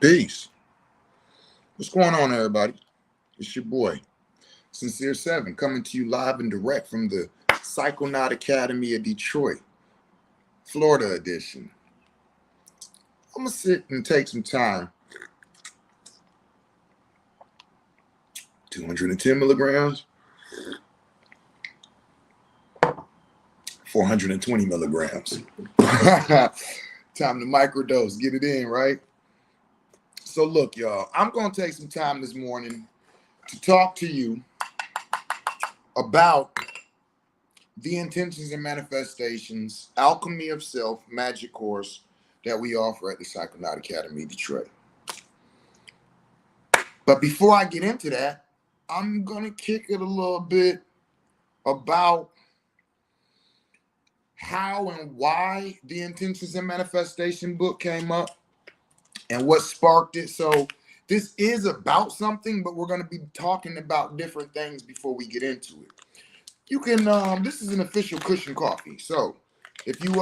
Peace. What's going on, everybody? It's your boy, Sincere Seven, coming to you live and direct from the Psychonaut Academy of Detroit, Florida edition. I'm gonna sit and take some time. 210 milligrams, 420 milligrams. Time to microdose, get it in, right? So look, y'all, I'm gonna take some time this morning to talk to you about the Intentions and Manifestations Alchemy of Self magic course that we offer at the Psychonaut Academy Detroit. But before I get into that, I'm going to kick it a little bit about how and why the Intentions and Manifestation book came up and what sparked it. So this is about something, but we're going to be talking about different things before we get into it. You can this is an official cushion coffee. So if you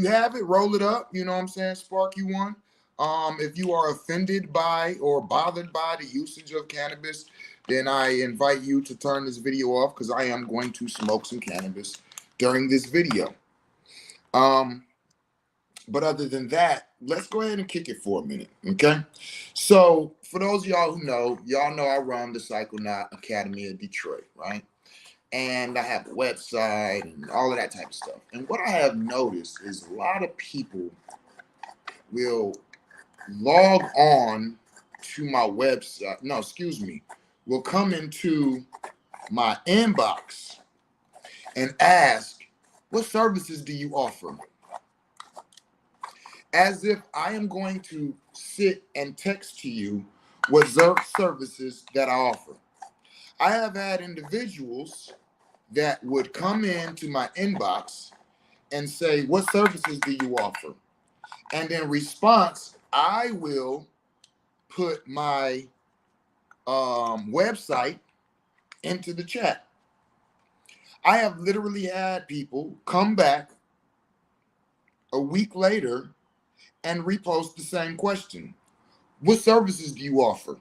have it, roll it up, you know what I'm saying, spark you one. If you are offended by or bothered by the usage of cannabis, then I invite you to turn this video off because I am going to smoke some cannabis during this video. But other than that, let's go ahead and kick it for a minute, okay? So for those of y'all who know, y'all know I run the Psychonaut Academy of Detroit, right? And I have a website and all of that type of stuff. And what I have noticed is a lot of people will log on to my website. No, excuse me. Will come into my inbox and ask, what services do you offer? As if I am going to sit and text to you what services that I offer. I have had individuals that would come into my inbox and say, what services do you offer? And in response, I will put my website into the chat. I have literally had people come back a week later and repost the same question. What services do you offer?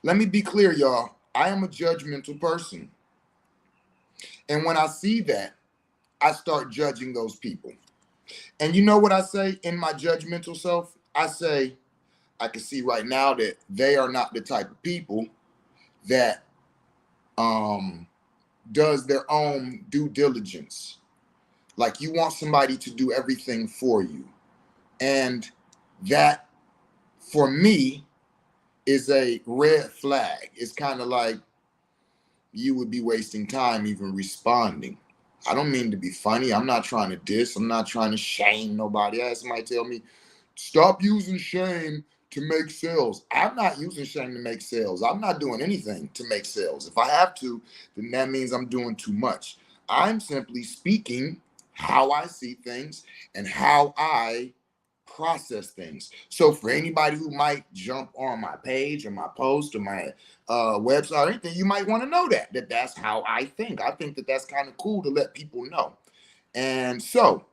Let me be clear, y'all. I am a judgmental person. And when I see that, I start judging those people. And you know what I say in my judgmental self? I say, I can see right now that they are not the type of people that does their own due diligence. Like you want somebody to do everything for you. And that, for me, is a red flag. It's kind of like you would be wasting time even responding. I don't mean to be funny. I'm not trying to diss. I'm not trying to shame nobody. I had somebody tell me, stop using shame to make sales. I'm not using shame to make sales. I'm not doing anything to make sales. If I have to, then that means I'm doing too much. I'm simply speaking how I see things and how I process things. So for anybody who might jump on my page or my post or my website or anything, you might want to know that that's how I think. I think that that's kind of cool to let people know. And so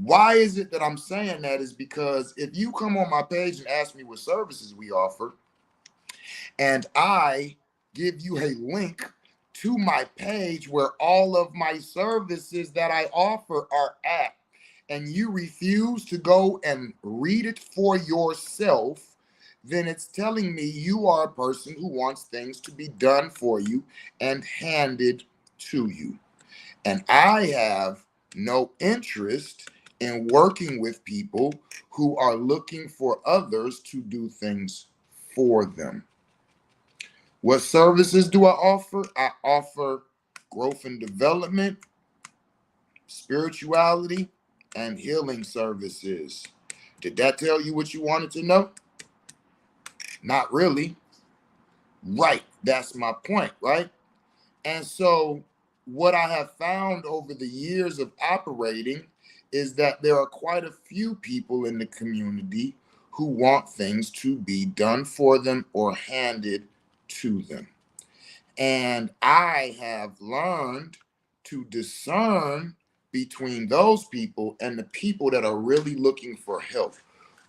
why is it that I'm saying that is because if you come on my page and ask me what services we offer, and I give you a link to my page where all of my services that I offer are at, and you refuse to go and read it for yourself, then it's telling me you are a person who wants things to be done for you and handed to you. And I have no interest in working with people who are looking for others to do things for them. What services do I offer? I offer growth and development, spirituality, and healing services. Did that tell you what you wanted to know? Not really. Right. That's my point, right? And so what I have found over the years of operating is that there are quite a few people in the community who want things to be done for them or handed to them. And I have learned to discern between those people and the people that are really looking for help.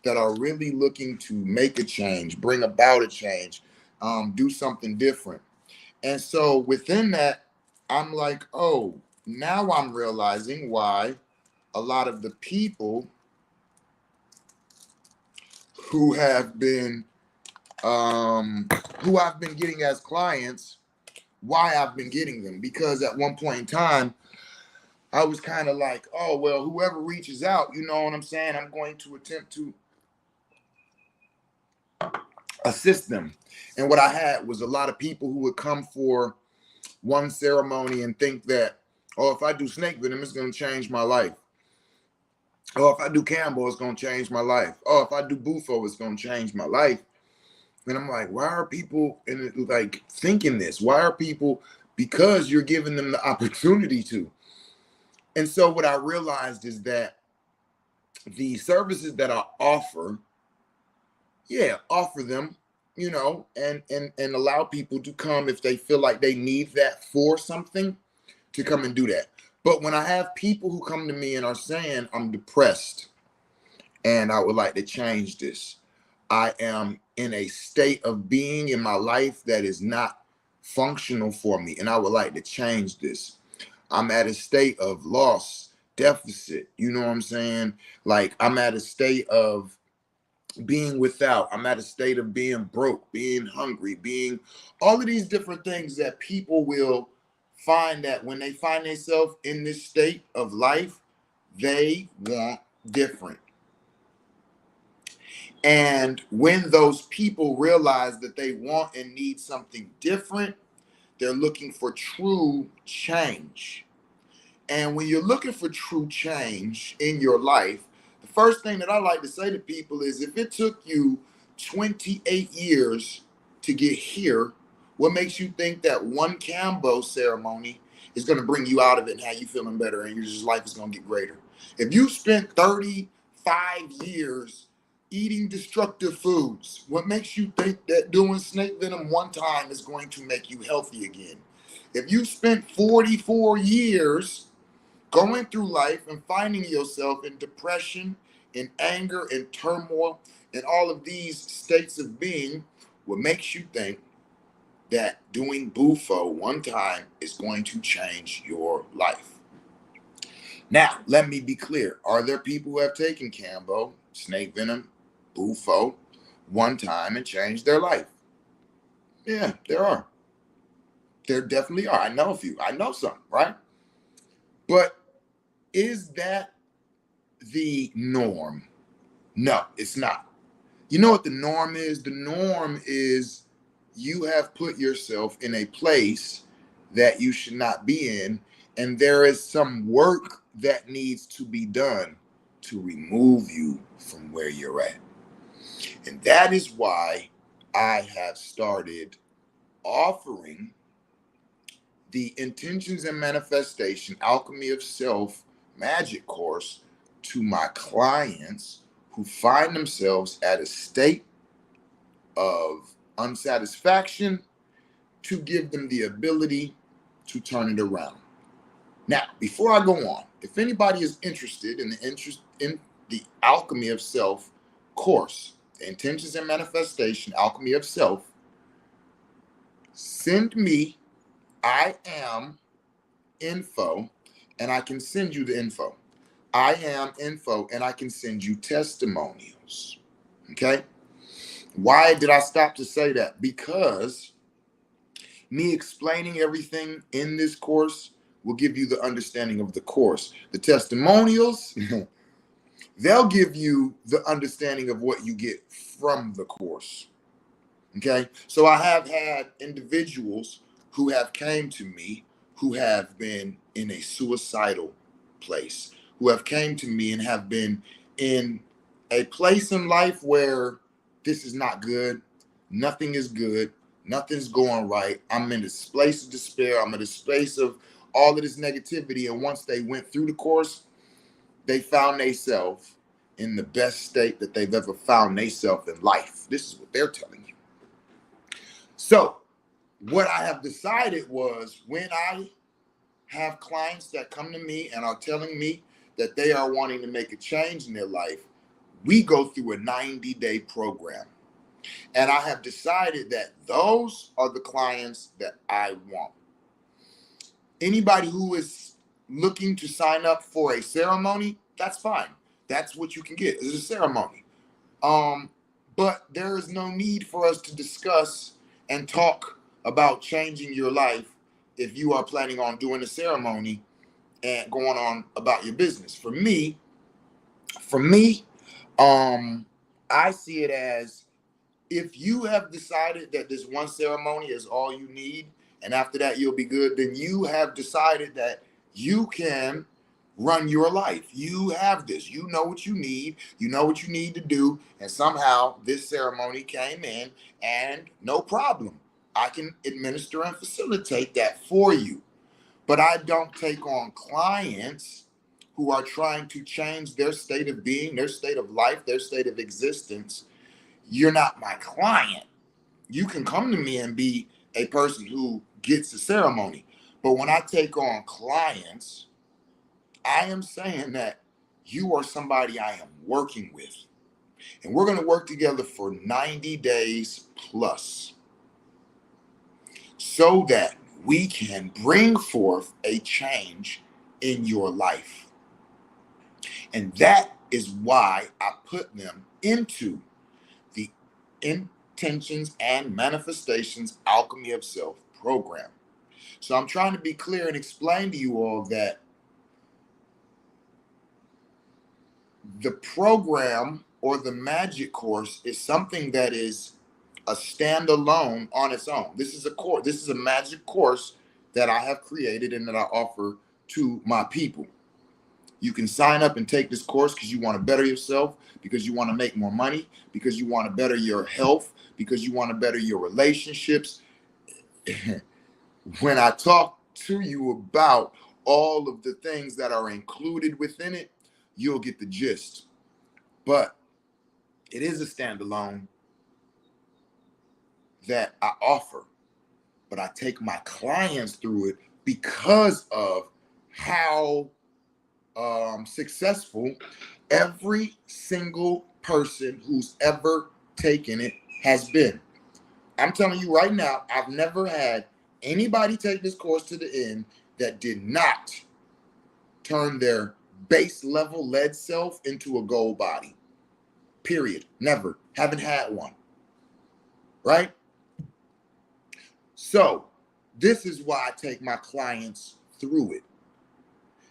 that are really looking to make a change, bring about a change, do something different. And so within that, I'm like, oh, now I'm realizing why a lot of the people who have been who I've been getting as clients, why I've been getting them. Because at one point in time, I was kind of like, oh, well, whoever reaches out, you know what I'm saying? I'm going to attempt to assist them. And what I had was a lot of people who would come for one ceremony and think that, oh, if I do snake venom, it's going to change my life. Oh, if I do Campbell, it's going to change my life. Oh, if I do Bufo, it's going to change my life. And I'm like, why are people like thinking this? Why are people? Because you're giving them the opportunity to. And so what I realized is that the services that I offer, offer them, and allow people to come if they feel like they need that for something, to come and do that. But when I have people who come to me and are saying, I'm depressed and I would like to change this, I am in a state of being in my life that is not functional for me, and I would like to change this. I'm at a state of loss, deficit, you know what I'm saying? Like, I'm at a state of being without, I'm at a state of being broke, being hungry, being all of these different things that people will find that when they find themselves in this state of life, they want different. And when those people realize that they want and need something different, they're looking for true change. And when you're looking for true change in your life, the first thing that I like to say to people is, if it took you 28 years to get here, what makes you think that one Cambo ceremony is going to bring you out of it and have you feeling better and your life is going to get greater? If you spent 35 years eating destructive foods, what makes you think that doing snake venom one time is going to make you healthy again? If you spent 44 years going through life and finding yourself in depression, in anger, in turmoil, in all of these states of being, what makes you think that doing Bufo one time is going to change your life? Now, let me be clear. Are there people who have taken Cambo, snake venom, Bufo one time and changed their life? Yeah, there are. There definitely are. I know a few. I know some, right? But is that the norm? No, it's not. You know what the norm is? The norm is you have put yourself in a place that you should not be in, and there is some work that needs to be done to remove you from where you're at. And that is why I have started offering the Intentions and Manifestation Alchemy of Self Magic course to my clients who find themselves at a state of unsatisfaction, to give them the ability to turn it around. Now, before I go on, if anybody is interested in the Alchemy of Self course, the Intentions and Manifestation Alchemy of Self, send me I am info, and I can send you the info. I am info, and I can send you testimonials. Okay? Why did I stop to say that? Because me explaining everything in this course will give you the understanding of the course. The testimonials, they'll give you the understanding of what you get from the course. Okay? So I have had individuals who have came to me who have been in a suicidal place, who have came to me and have been in a place in life where this is not good, nothing is good, nothing's going right. I'm in this place of despair, I'm in this space of all of this negativity. And once they went through the course, they found themselves in the best state that they've ever found themselves in life. This is what they're telling you. So what I have decided was, when I have clients that come to me and are telling me that they are wanting to make a change in their life, we go through a 90-day program. And I have decided that those are the clients that I want. Anybody who is looking to sign up for a ceremony, that's fine. That's what you can get. It's a ceremony. But there is no need for us to discuss and talk about changing your life if you are planning on doing a ceremony and going on about your business. For me, I see it as, if you have decided that this one ceremony is all you need, and after that you'll be good, then you have decided that you can run your life. You have this. You know what you need. You know what you need to do. And somehow this ceremony came in, and no problem, I can administer and facilitate that for you. But I don't take on clients who are trying to change their state of being, their state of life, their state of existence. You're not my client. You can come to me and be a person who gets the ceremony. But when I take on clients, I am saying that you are somebody I am working with. And we're going to work together for 90 days plus, so that we can bring forth a change in your life. And that is why I put them into the Intentions and Manifestations Alchemy of Self program. So I'm trying to be clear and explain to you all that the program or the magic course is something that is a standalone on its own. This is a course. This is a magic course that I have created and that I offer to my people. You can sign up and take this course because you want to better yourself, because you want to make more money, because you want to better your health, because you want to better your relationships. When I talk to you about all of the things that are included within it, you'll get the gist. But it is a standalone that I offer, but I take my clients through it because of how successful every single person who's ever taken it has been. I'm telling you right now, I've never had anybody take this course to the end that did not turn their base level lead self into a gold body. Period. Never. Haven't had one. Right? So this is why I take my clients through it.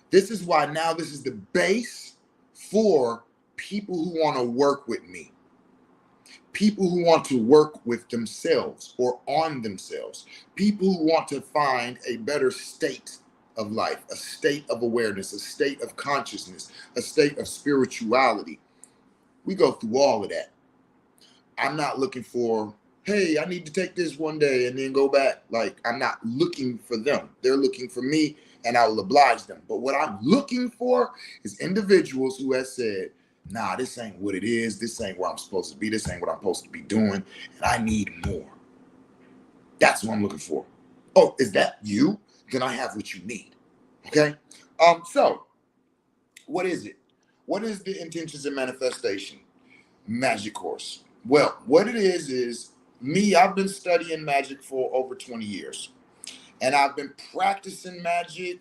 This is why now this is the base for people who want to work with me. People who want to work with themselves or on themselves. People who want to find a better state of life, a state of awareness, a state of consciousness, a state of spirituality. We go through all of that. I'm not looking for, hey, I need to take this one day and then go back. Like, I'm not looking for them. They're looking for me, and I will oblige them. But what I'm looking for is individuals who have said, nah, this ain't what it is. This ain't where I'm supposed to be. This ain't what I'm supposed to be doing. And I need more. That's what I'm looking for. Oh, is that you? Then I have what you need. Okay? So what is it? What is the Intentions and Manifestation Magic Course? Well, what it is me, I've been studying magic for over 20 years. And I've been practicing magic,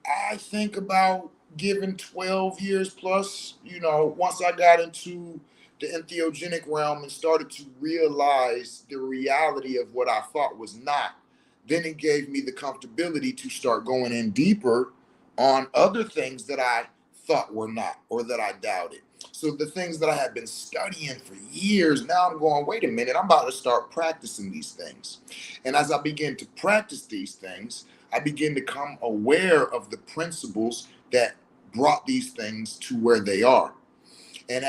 I think about given 12 years plus. Once I got into the entheogenic realm and started to realize the reality of what I thought was not, then it gave me the comfortability to start going in deeper on other things that I thought were not, or that I doubted. So the things that I had been studying for years, now I'm going, wait a minute, I'm about to start practicing these things. And as I begin to practice these things, I begin to become aware of the principles that brought these things to where they are. And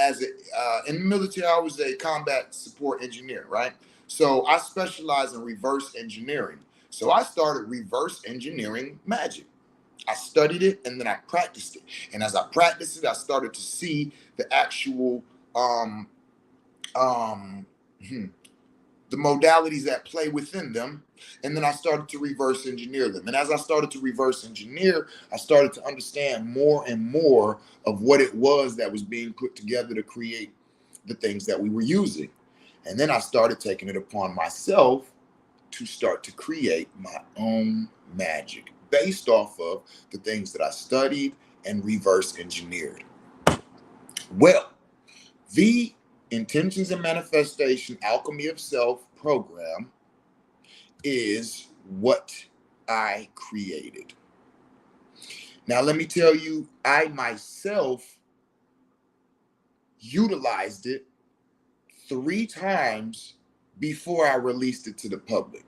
in the military, I was a combat support engineer, right? So I specialize in reverse engineering. So I started reverse engineering magic. I studied it and then I practiced it. And as I practiced it, I started to see the actual the modalities that play within them, and then I started to reverse engineer them. And as I started to reverse engineer, I started to understand more and more of what it was that was being put together to create the things that we were using. And then I started taking it upon myself to start to create my own magic based off of the things that I studied and reverse engineered. Well, the Intentions and Manifestation Alchemy of Self program is what I created. Now, let me tell you, I myself utilized it 3 times before I released it to the public.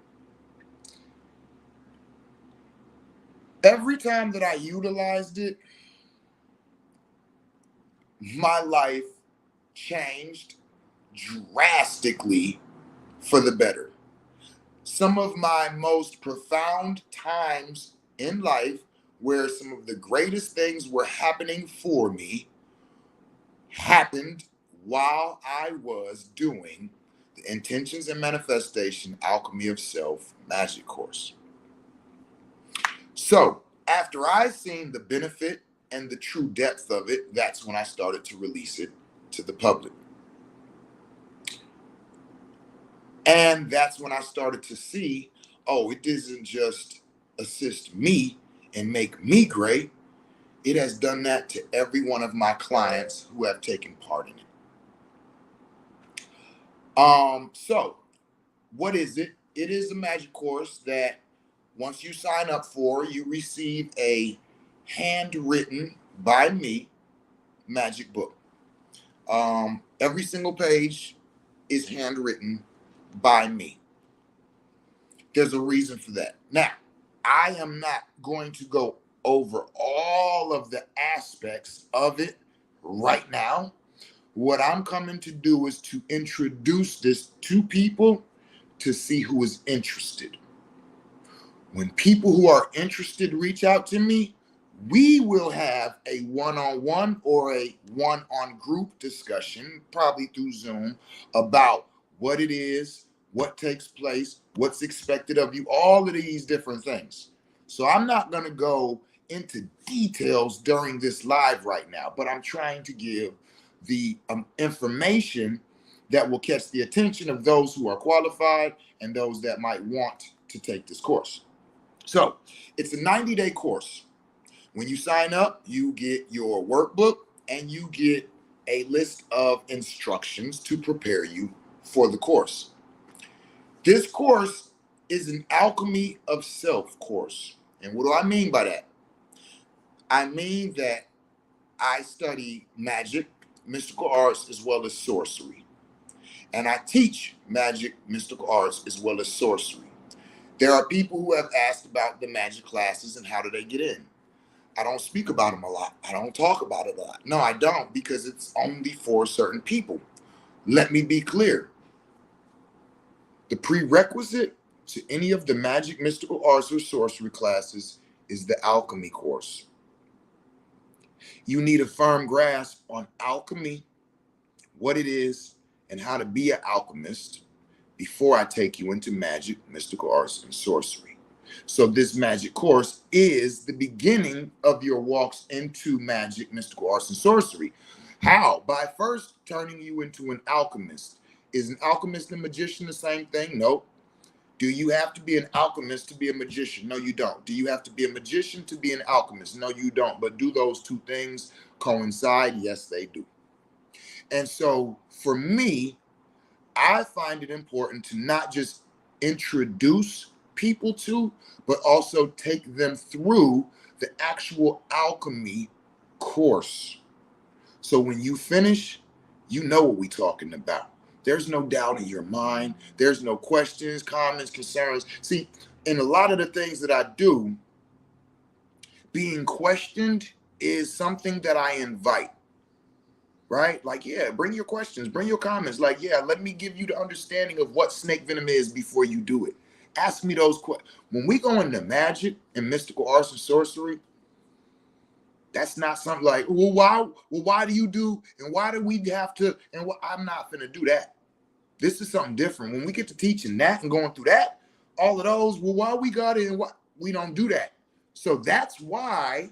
Every time that I utilized it, my life changed drastically for the better. Some of my most profound times in life, where some of the greatest things were happening for me, happened while I was doing the Intentions and Manifestation Alchemy of Self Magic course. So after I seen the benefit and the true depth of it, that's when I started to release it to the public. And that's when I started to see, oh, it doesn't just assist me and make me great. It has done that to every one of my clients who have taken part in it. So what is it? It is a magic course that once you sign up for, you receive a handwritten by me magic book. Every single page is handwritten by me. There's a reason for that. Now, I am not going to go over all of the aspects of it right now. What I'm coming to do is to introduce this to people to see who is interested. When people who are interested reach out to me, we will have a one-on-one or a one-on-group discussion, probably through Zoom, about what it is, what takes place, what's expected of you, all of these different things. So I'm not going to go into details during this live right now, but I'm trying to give the information that will catch the attention of those who are qualified and those that might want to take this course. So it's a 90-day course. When you sign up, you get your workbook and you get a list of instructions to prepare you for the course. This course is an Alchemy of Self course. And what do I mean by that? I mean that I study magic, mystical arts, as well as sorcery. And I teach magic, mystical arts, as well as sorcery. There are people who have asked about the magic classes and how do they get in. I don't speak about them a lot. I don't talk about it a lot. No, I don't, because it's only for certain people. Let me be clear. The prerequisite to any of the magic, mystical arts, or sorcery classes is the alchemy course. You need a firm grasp on alchemy, what it is, and how to be an alchemist before I take you into magic, mystical arts, and sorcery. So this magic course is the beginning of your walks into magic, mystical arts, and sorcery. How? By first turning you into an alchemist. Is an alchemist and magician the same thing? No. Do you have to be an alchemist to be a magician? No, you don't. Do you have to be a magician to be an alchemist? No, you don't. But do those two things coincide? Yes, they do. And so for me, I find it important to not just introduce people to, but also take them through the actual alchemy course. So when you finish, you know what we're talking about. There's no doubt in your mind. There's no questions, comments, concerns. See, in a lot of the things that I do, being questioned is something that I invite. Right? Like, yeah, bring your questions, bring your comments. Like, yeah, let me give you the understanding of what snake venom is before you do it. Ask me those questions. When we go into magic and mystical arts and sorcery, that's not something like, well, why do you do, and why do we have to, and I'm not gonna do that. This is something different. When we get to teaching that and going through that, all of those, well, why we got it and why we don't do that. So that's why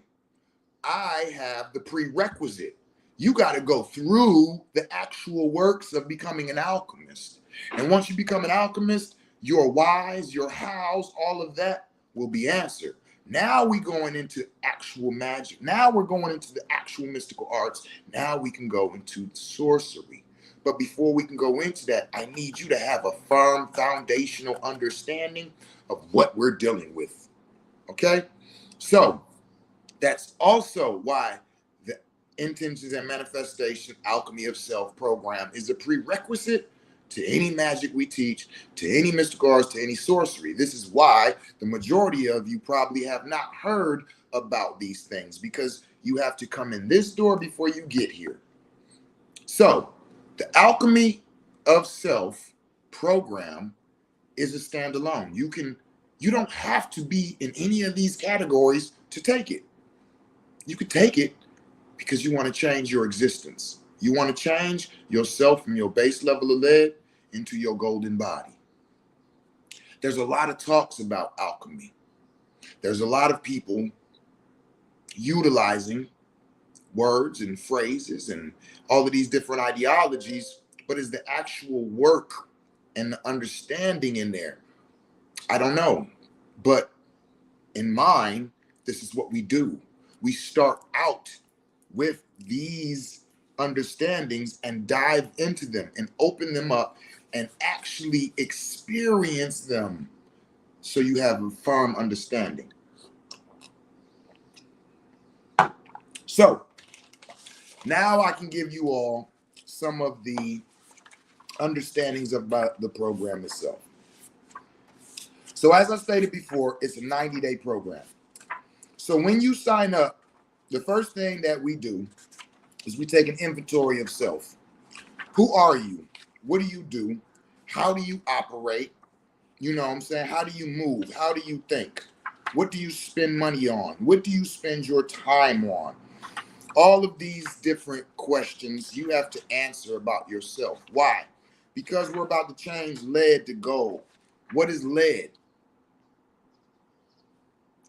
I have the prerequisite. You got to go through the actual works of becoming an alchemist. And once you become an alchemist, your whys, your hows, all of that will be answered. Now we're going into actual magic. Now we're going into the actual mystical arts. Now we can go into sorcery. But before we can go into that, I need you to have a firm foundational understanding of what we're dealing with. Okay? So that's also why the Intentions and Manifestation Alchemy of Self program is a prerequisite to any magic we teach, to any mystical arts, to any sorcery. This is why the majority of you probably have not heard about these things, because you have to come in this door before you get here. So the Alchemy of Self program is a standalone. You don't have to be in any of these categories to take it. You could take it because you want to change your existence. You want to change yourself from your base level of lead into your golden body. There's a lot of talks about alchemy. There's a lot of people utilizing words and phrases and all of these different ideologies, but is the actual work and the understanding in there? I don't know. But in mine, this is what we do. We start out with these understandings and dive into them and open them up and actually experience them so you have a firm understanding. So now I can give you all some of the understandings about the program itself. So as I stated before, it's a 90-day program. So when you sign up, the first thing that we do is we take an inventory of self. Who are you? What do you do? How do you operate? You know what I'm saying? How do you move? How do you think? What do you spend money on? What do you spend your time on? All of these different questions you have to answer about yourself. Why? Because we're about to change lead to gold. What is lead?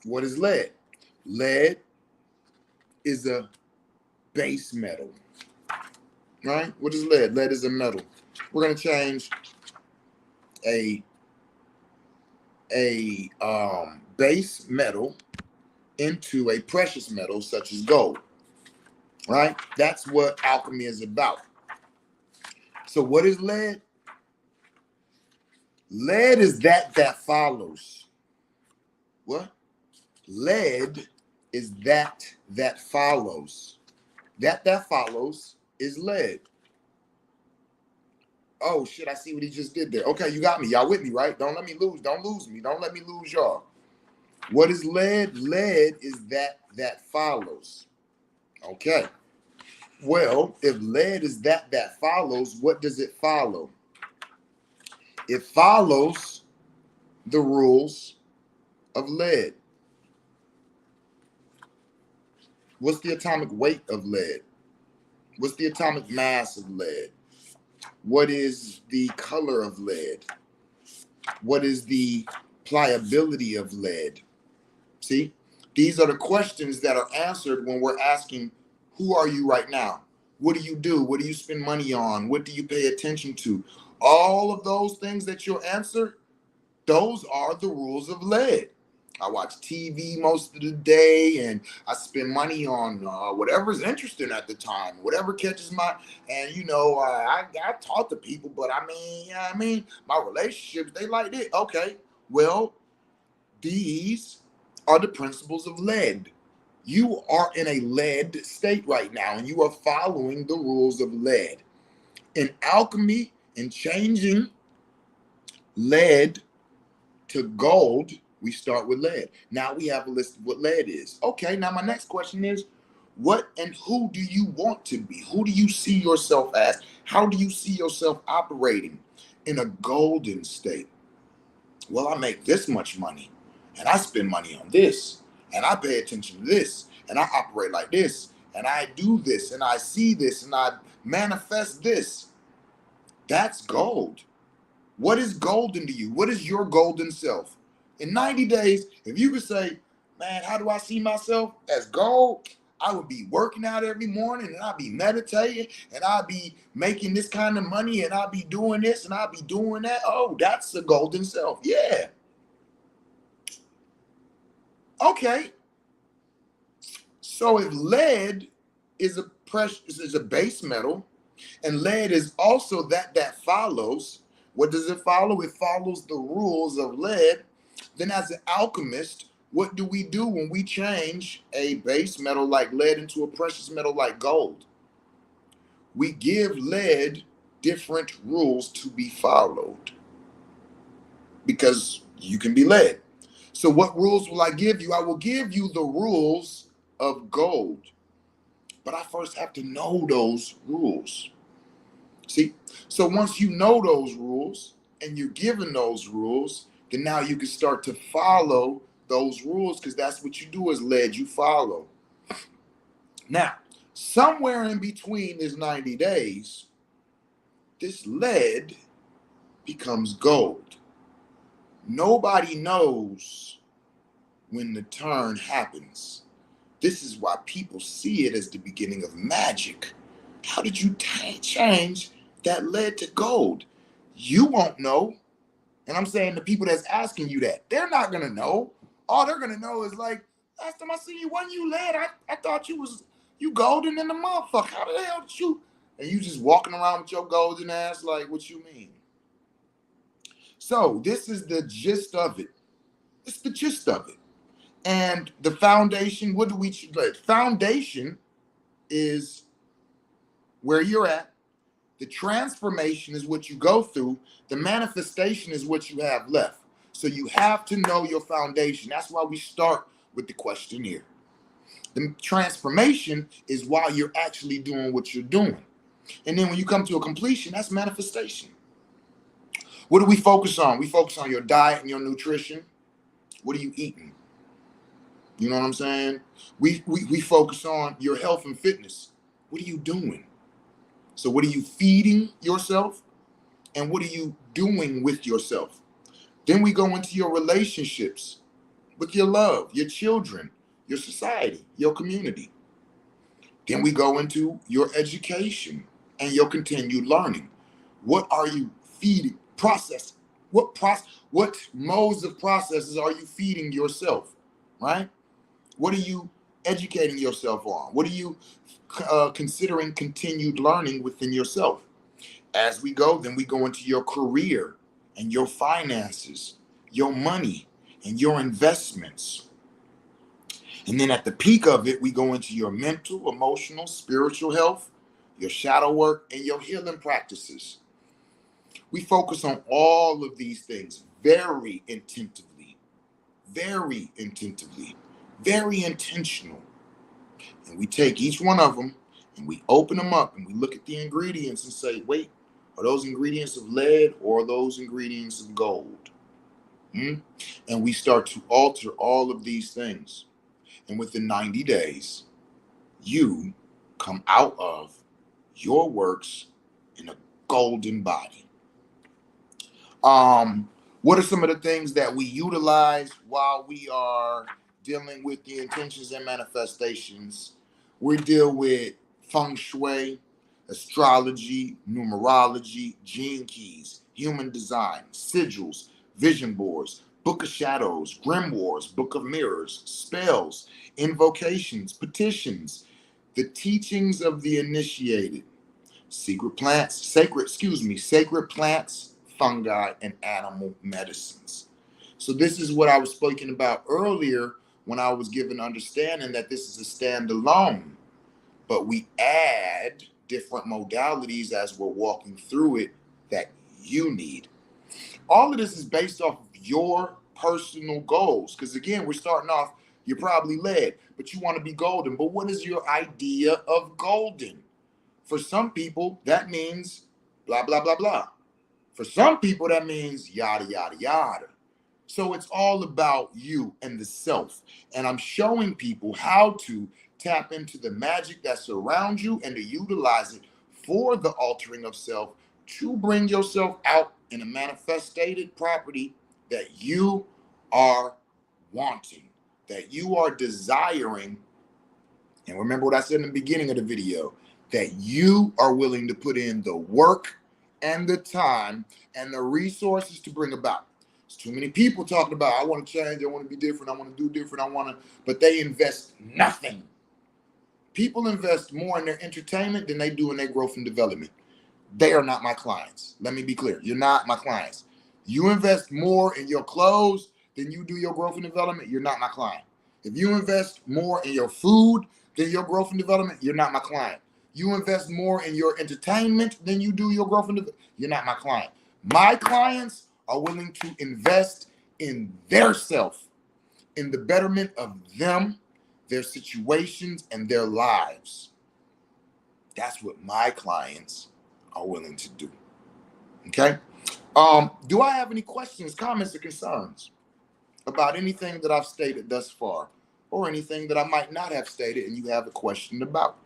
What is lead? Lead is a base metal, right? What is lead? Lead is a metal. We're going to change a base metal into a precious metal such as gold, right? That's what alchemy is about. So what is lead? Lead is that follows. What? Lead is that follows. That follows is lead. Oh shit, I see what he just did there. Okay, you got me. Y'all with me, right? Don't let me lose. Don't lose me. Don't let me lose y'all. What is lead? Lead is that follows. Okay. Well, if lead is that follows, what does it follow? It follows the rules of lead. What's the atomic weight of lead? What's the atomic mass of lead? What is the color of lead? What is the pliability of lead? See, these are the questions that are answered when we're asking, who are you right now? What do you do? What do you spend money on? What do you pay attention to? All of those things that you'll answer, those are the rules of lead. I watch TV most of the day, and I spend money on whatever's interesting at the time, whatever catches my. And I talk to people, but my relationships, they like it. Okay, well, these are the principles of lead. You are in a lead state right now, and you are following the rules of lead. In alchemy, in changing lead to gold, we start with lead. Now we have a list of what lead is. Okay, now my next question is, what and who do you want to be? Who do you see yourself as? How do you see yourself operating in a golden state? Well, I make this much money, and I spend money on this, and I pay attention to this, and I operate like this, and I do this, and I see this, and I manifest this. That's gold. What is golden to you? What is your golden self? In 90 days, if you could say, man, how do I see myself as gold? I would be working out every morning and I'd be meditating and I'd be making this kind of money and I'd be doing this and I'd be doing that. Oh, that's the golden self. Yeah. Okay. So if lead is a precious is a base metal, and lead is also that follows. What does it follow? It follows the rules of lead. Then as an alchemist, what do we do when we change a base metal like lead into a precious metal like gold? We give lead different rules to be followed because you can be led. So what rules will I give you? I will give you the rules of gold. But I first have to know those rules. See? So once you know those rules and you're given those rules, then now you can start to follow those rules because that's what you do as led, you follow. Now, somewhere in between this 90 days, this lead becomes gold. Nobody knows when the turn happens. This is why people see it as the beginning of magic. How did you change that lead to gold? You won't know. And I'm saying the people that's asking you that, they're not going to know. All they're going to know is like, last time I see you, wasn't you lead? I thought you golden in the motherfucker. How the hell did you? And you just walking around with your golden ass like, what you mean? So this is the gist of it. It's the gist of it. And the foundation, what do we like? Foundation is where you're at. The transformation is what you go through. The manifestation is what you have left. So you have to know your foundation. That's why we start with the questionnaire. The transformation is while you're actually doing what you're doing. And then when you come to a completion, that's manifestation. What do we focus on? We focus on your diet and your nutrition. What are you eating? You know what I'm saying? We focus on your health and fitness. What are you doing? So what are you feeding yourself? And what are you doing with yourself? Then we go into your relationships with your love, your children, your society, your community. Then we go into your education and your continued learning. What are you feeding? Process. What modes of processes are you feeding yourself? Right? What are you educating yourself on? What are you considering continued learning within yourself? As we go, then we go into your career and your finances, your money and your investments. And then at the peak of it, we go into your mental, emotional, spiritual health, your shadow work, and your healing practices. We focus on all of these things very intentively, very intentively, very intentional. And we take each one of them and we open them up and we look at the ingredients and say, wait, are those ingredients of lead or are those ingredients of gold? And we start to alter all of these things. And within 90 days, you come out of your works in a golden body. What are some of the things that we utilize while we are dealing with the intentions and manifestations? We deal with feng shui, astrology, numerology, gene keys, human design, sigils, vision boards, book of shadows, grimoires, book of mirrors, spells, invocations, petitions, the teachings of the initiated, sacred plants, fungi, and animal medicines. So this is what I was speaking about earlier when I was given understanding that this is a standalone, but we add different modalities as we're walking through it that you need. All of this is based off of your personal goals. Because again, we're starting off, you're probably led, but you want to be golden. But what is your idea of golden? For some people, that means blah, blah, blah, blah. For some people, that means yada, yada, yada. So it's all about you and the self. And I'm showing people how to tap into the magic that surrounds you and to utilize it for the altering of self to bring yourself out in a manifested property that you are wanting, that you are desiring. And remember what I said in the beginning of the video, that you are willing to put in the work and the time and the resources to bring about. There's too many people talking about, I want to change, I want to be different, I want to do different, but they invest nothing. People invest more in their entertainment than they do in their growth and development. They are not my clients. Let me be clear. You're not my clients. You invest more in your clothes than you do your growth and development, you're not my client. If you invest more in your food than your growth and development, you're not my client. You invest more in your entertainment than you do your growth and development, you're not my client. My clients are willing to invest in their self, in the betterment of them, their situations, and their lives. That's what my clients are willing to do. Okay? Do I have any questions, comments, or concerns about anything that I've stated thus far, or anything that I might not have stated and you have a question about?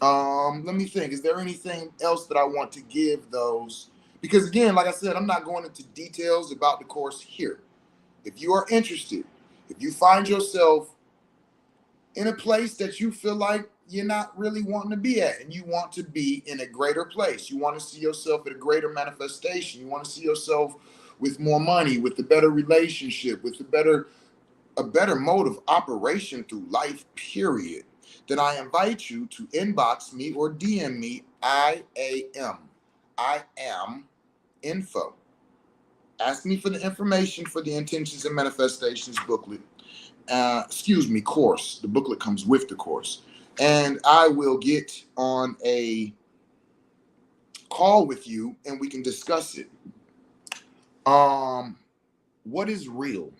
Let me think. Is there anything else that I want to give those? Because again, like I said, I'm not going into details about the course here. If you are interested, if you find yourself in a place that you feel like you're not really wanting to be at, and you want to be in a greater place, you want to see yourself at a greater manifestation, you want to see yourself with more money, with a better relationship, with a better mode of operation through life, period, then I invite you to inbox me or DM me. I am info. Ask me for the information for the Intentions and Manifestations booklet. Course. The booklet comes with the course. And I will get on a call with you and we can discuss it. What is real?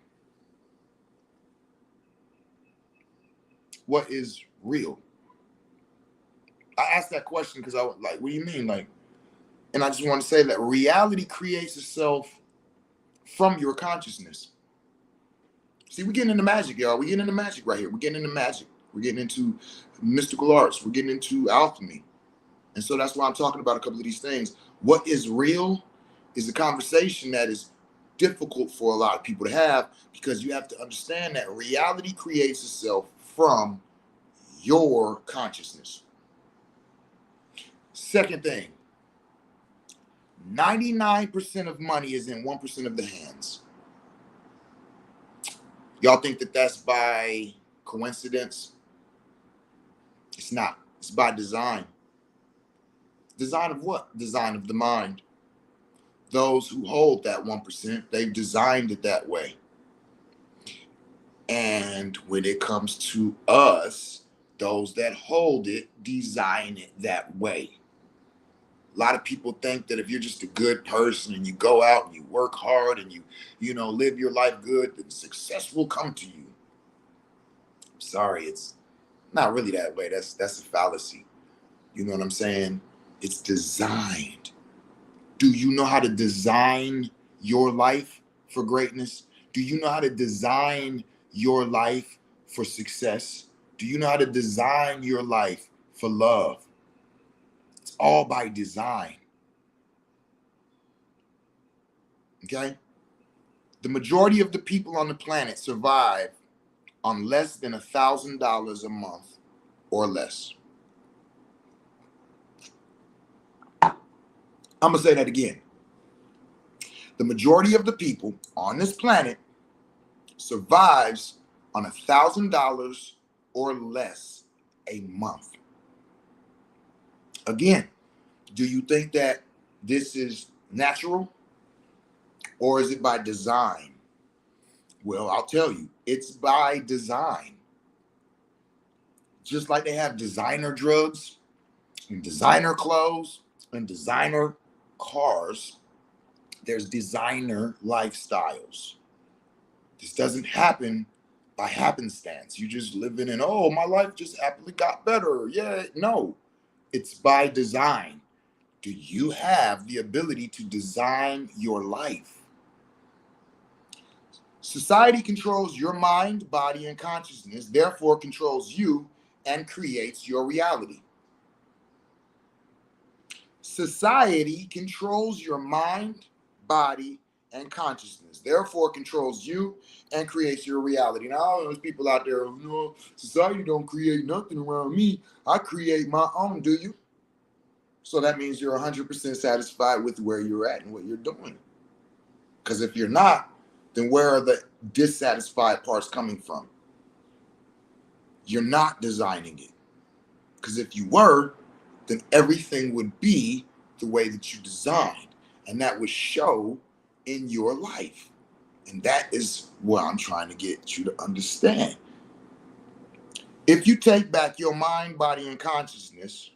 What is real? I asked that question because I was like, what do you mean? Like, and I just want to say that reality creates itself from your consciousness. See, we're getting into magic, y'all. We're getting into magic right here. We're getting into magic. We're getting into mystical arts. We're getting into alchemy. And so that's why I'm talking about a couple of these things. What is real is a conversation that is difficult for a lot of people to have, because you have to understand that reality creates itself from your consciousness. Second thing, 99% of money is in 1% of the hands. Y'all think that that's by coincidence? It's not. It's by design. Design of what? Design of the mind. Those who hold that 1%, they've designed it that way. And when it comes to us, those that hold it design it that way. A lot of people think that if you're just a good person and you go out and you work hard and you live your life good, then success will come to you. I'm sorry, it's not really that way. That's a fallacy. You know what I'm saying? It's designed. Do you know how to design your life for greatness? Do you know how to design your life for success? Do you know how to design your life for love? It's all by design. Okay? The majority of the people on the planet survive on less than $1,000 a month or less. I'm going to say that again. The majority of the people on this planet survives on $1,000 or less a month. Again, do you think that this is natural or is it by design? Well, I'll tell you, it's by design. Just like they have designer drugs and designer clothes and designer cars, there's designer lifestyles. This doesn't happen by happenstance. You just living in, oh, my life just happily got better. Yeah, no, it's by design. Do you have the ability to design your life? Society controls your mind, body, and consciousness, therefore controls you and creates your reality. Society controls your mind, body, and consciousness. Therefore, it controls you and creates your reality. Now, there's people out there who know society don't create nothing around me. I create my own. Do you? So that means you're 100% satisfied with where you're at and what you're doing. Because if you're not, then where are the dissatisfied parts coming from? You're not designing it. Because if you were, then everything would be the way that you designed. And that would show in your life. And that is what I'm trying to get you to understand. If you take back your mind, body, and consciousness,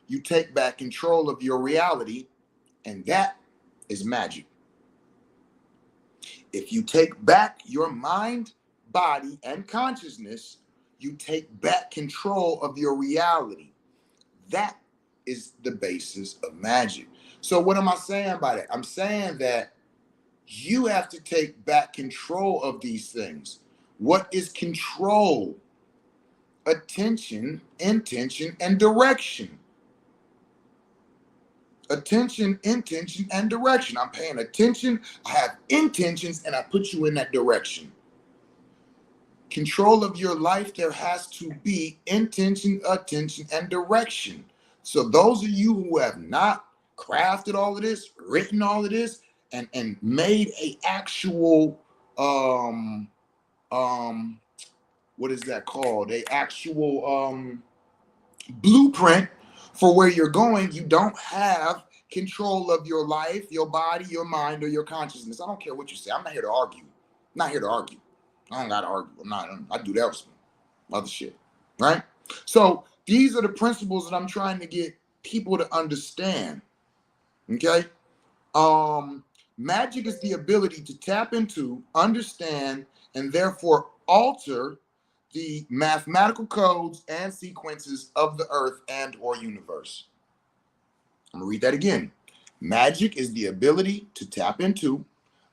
you take back control of your reality, and that is magic. If you take back your mind, body, and consciousness, you take back control of your reality. That is the basis of magic. So what am I saying by that? I'm saying that you have to take back control of these things. What is control? Attention, intention, and direction. Attention, intention, and direction. I'm paying attention, I have intentions, and I put you in that direction. Control of your life, there has to be intention, attention, and direction. So those of you who have not crafted all of this, written all of this, and made a actual what is that called? A actual blueprint for where you're going, you don't have control of your life, your body, your mind, or your consciousness. I don't care what you say. I'm not here to argue. I'm not here to argue. I don't gotta argue. I do that with some other shit. Right? So these are the principles that I'm trying to get people to understand. Okay? Magic is the ability to tap into, understand, and therefore alter the mathematical codes and sequences of the earth and or universe. I'm gonna read that again. Magic is the ability to tap into,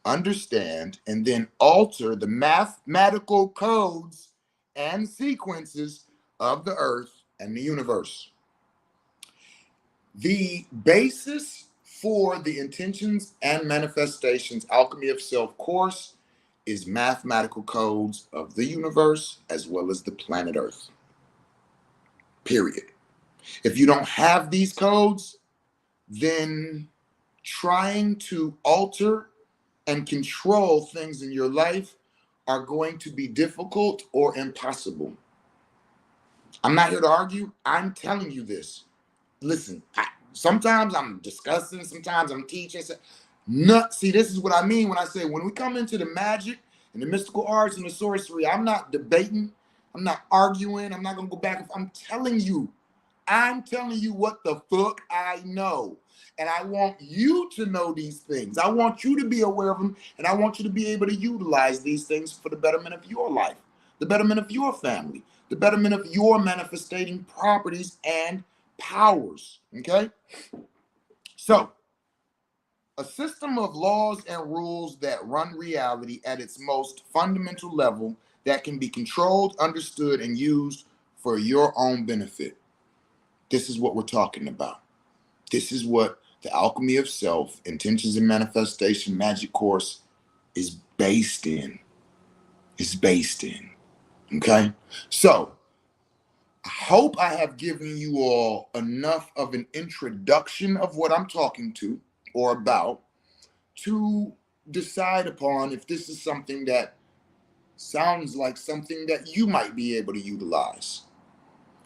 understand, and then alter the mathematical codes and sequences of the earth and the universe. The basis for the intentions and manifestations Alchemy of Self course is mathematical codes of the universe as well as the planet Earth. Period. If you don't have these codes, then trying to alter and control things in your life are going to be difficult or impossible. I'm not here to argue. I'm telling you this. Listen, sometimes I'm discussing, sometimes I'm teaching. See, this is what I mean when I say when we come into the magic and the mystical arts and the sorcery, I'm not debating, I'm not arguing, I'm not going to go back. I'm telling you what the fuck I know. And I want you to know these things. I want you to be aware of them, and I want you to be able to utilize these things for the betterment of your life, the betterment of your family, the betterment of your manifesting properties and powers. Okay? So, a system of laws and rules that run reality at its most fundamental level that can be controlled, understood, and used for your own benefit. This is what we're talking about. This is what the Alchemy of Self, Intentions and Manifestation Magic course is based in. Is based in. Okay? So, I hope I have given you all enough of an introduction of what I'm talking to or about to decide upon if this is something that sounds like something that you might be able to utilize.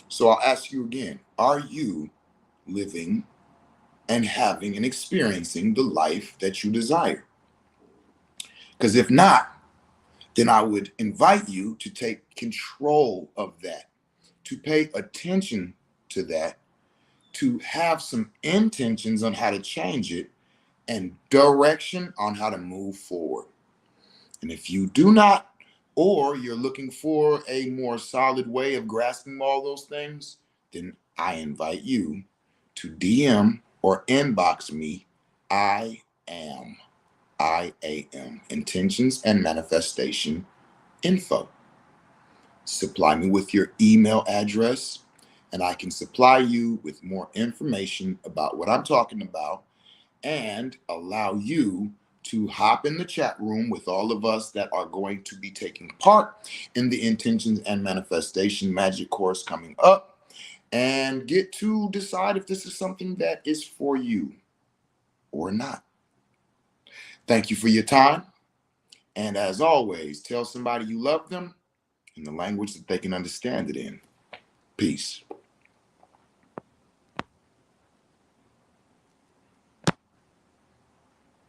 So I'll ask you again, are you living and having and experiencing the life that you desire? Because if not, then I would invite you to take control of that, to pay attention to that, to have some intentions on how to change it, and direction on how to move forward. And if you do not, or you're looking for a more solid way of grasping all those things, then I invite you to DM or inbox me. I am Intentions and Manifestation Info. Supply me with your email address, and I can supply you with more information about what I'm talking about and allow you to hop in the chat room with all of us that are going to be taking part in the Intentions and Manifestation Magic course coming up, and get to decide if this is something that is for you or not. Thank you for your time. And as always, tell somebody you love them in the language that they can understand it in. Peace.